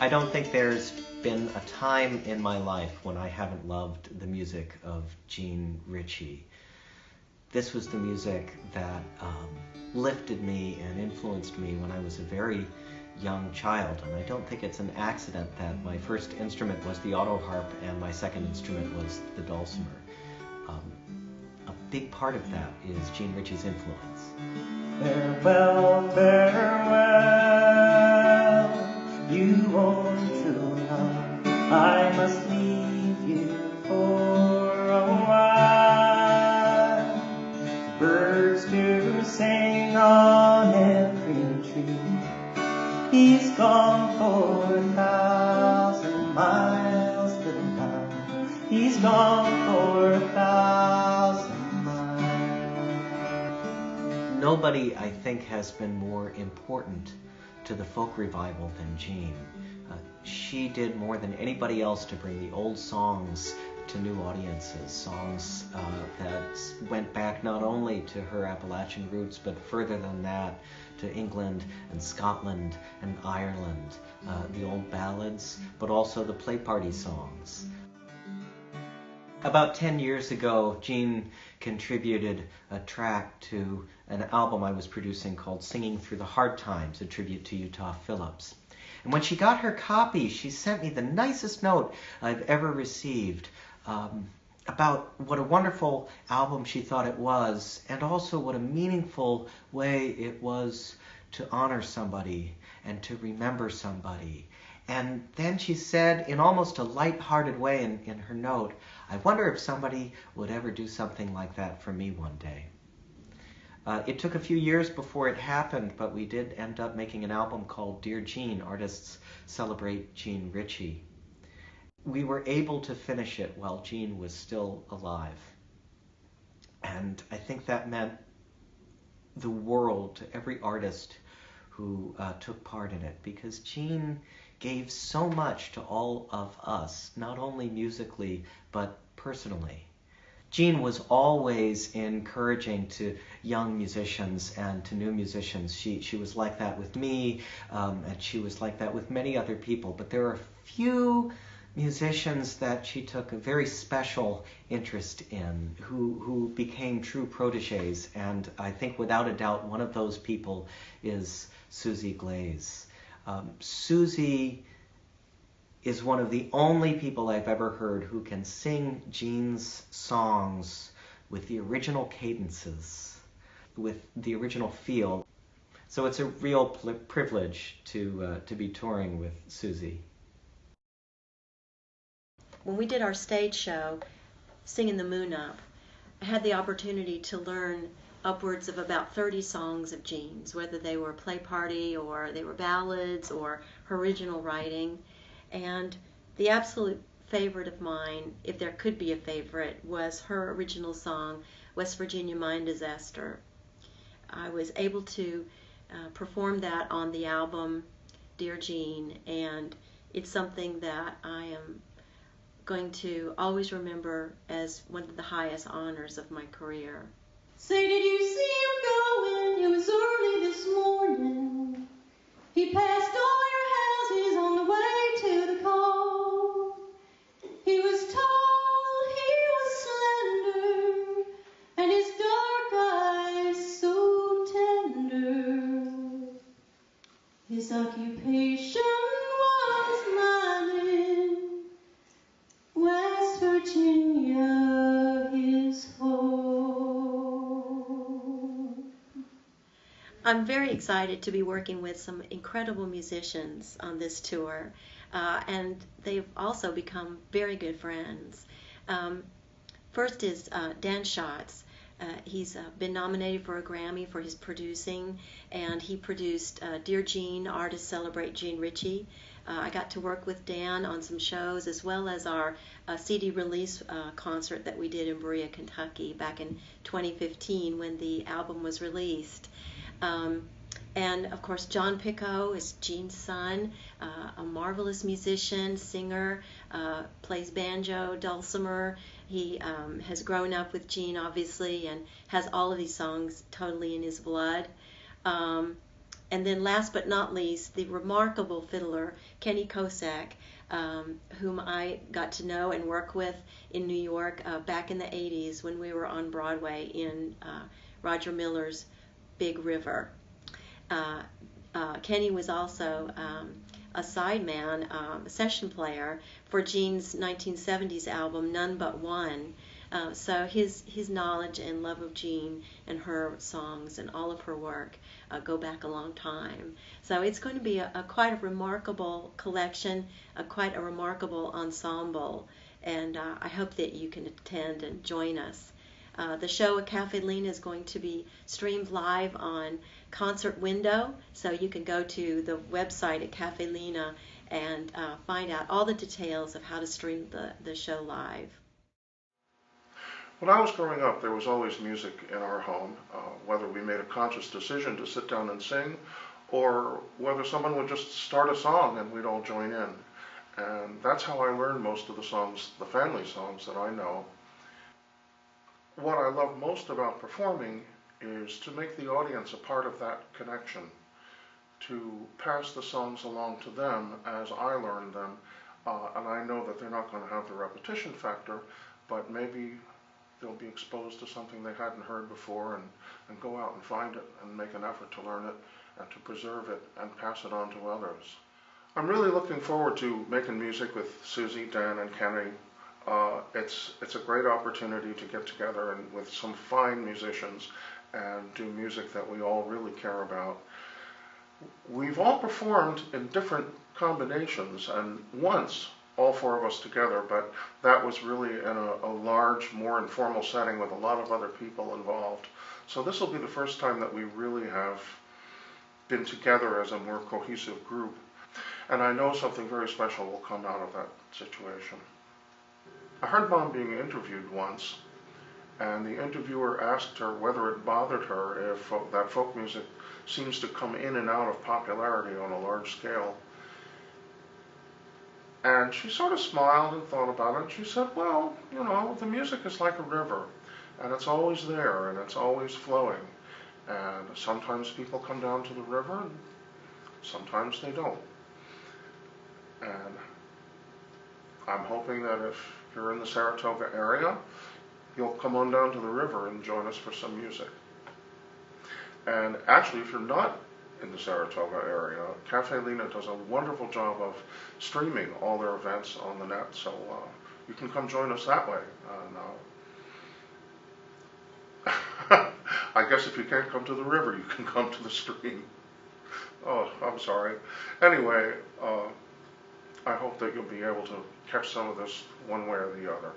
I don't think there's been a time in my life when I haven't loved the music of Jean Ritchie. This was the music that lifted me and influenced me when I was a very young child, and I don't think it's an accident that my first instrument was the auto harp and my second instrument was the dulcimer. A big part of that is Jean Ritchie's influence. Farewell, farewell, you won't till now, I must leave you for a while. Birds do sing on every tree, he's gone for 1,000 miles, little now, he's gone for 1,000 miles. Nobody, I think, has been more important to the folk revival than Jean. She did more than anybody else to bring the old songs to new audiences, songs that went back not only to her Appalachian roots, but further than that, to England and Scotland and Ireland, the old ballads, but also the play party songs. About 10 years ago, Jean contributed a track to an album I was producing called Singing Through the Hard Times, a tribute to Utah Phillips. And when she got her copy, she sent me the nicest note I've ever received about what a wonderful album she thought it was, and also what a meaningful way it was to honor somebody and to remember somebody. And then she said, in almost a light-hearted way in her note, I wonder if somebody would ever do something like that for me one day. It took a few years before it happened, but we did end up making an album called Dear Jean, Artists Celebrate Jean Ritchie. We were able to finish it while Jean was still alive. And I think that meant the world to every artist who took part in it, because Jean gave so much to all of us, not only musically, but personally. Jean was always encouraging to young musicians and to new musicians. She was like that with me, and she was like that with many other people. But there are a few musicians that she took a very special interest in, who became true protégés. And I think without a doubt one of those people is Susie Glaze. Susie is one of the only people I've ever heard who can sing Jean's songs with the original cadences, with the original feel. So it's a real privilege to be touring with Susie. When we did our stage show, Singing the Moon Up, I had the opportunity to learn upwards of about 30 songs of Jean's, whether they were play party or they were ballads or her original writing. And the absolute favorite of mine, if there could be a favorite, was her original song, West Virginia Mine Disaster. I was able to perform that on the album Dear Jean, and it's something that I am going to always remember as one of the highest honors of my career. Say, did you see him going? It was early this morning. He passed all your houses on the way to the call. He was tall, he was slender, and his dark eyes so tender. His occupation was mining, West Virginia his home. I'm very excited to be working with some incredible musicians on this tour, and they've also become very good friends. First is Dan Schatz. He's been nominated for a Grammy for his producing, and he produced Dear Jean, Artists Celebrate Jean Ritchie. I got to work with Dan on some shows, as well as our CD release concert that we did in Berea, Kentucky back in 2015 when the album was released. And of course, Jon Pickow is Jean's son, a marvelous musician, singer, plays banjo, dulcimer. He has grown up with Jean, obviously, and has all of these songs totally in his blood. And then last but not least, the remarkable fiddler Kenny Kosek, whom I got to know and work with in New York back in the 80s when we were on Broadway in Roger Miller's Big River. Kenny was also a sideman, a session player for Jean's 1970s album None But One. So his knowledge and love of Jean and her songs and all of her work go back a long time. So it's going to be quite a remarkable collection, quite a remarkable ensemble, and I hope that you can attend and join us. The show at Caffe Lena is going to be streamed live on Concert Window, so you can go to the website at Caffe Lena and find out all the details of how to stream the show live. When I was growing up, there was always music in our home, whether we made a conscious decision to sit down and sing, or whether someone would just start a song and we'd all join in. And that's how I learned most of the songs, the family songs that I know. What I love most about performing is to make the audience a part of that connection, to pass the songs along to them as I learned them. And I know that they're not going to have the repetition factor, but maybe they'll be exposed to something they hadn't heard before and go out and find it and make an effort to learn it and to preserve it and pass it on to others. I'm really looking forward to making music with Susie, Dan, and Kenny. It's a great opportunity to get together and with some fine musicians and do music that we all really care about. We've all performed in different combinations, and once all four of us together, but that was really in a large, more informal setting with a lot of other people involved. So this will be the first time that we really have been together as a more cohesive group. And I know something very special will come out of that situation. I heard Mom being interviewed once, and the interviewer asked her whether it bothered her if that folk music seems to come in and out of popularity on a large scale. And she sort of smiled and thought about it, and she said, well, you know, the music is like a river, and it's always there, and it's always flowing. And sometimes people come down to the river, and sometimes they don't. And I'm hoping that if you're in the Saratoga area, you'll come on down to the river and join us for some music. And actually, if you're not in the Saratoga area, Caffe Lena does a wonderful job of streaming all their events on the net, so you can come join us that way. And I guess if you can't come to the river, you can come to the stream. Oh, I'm sorry. Anyway, I hope that you'll be able to catch some of this one way or the other.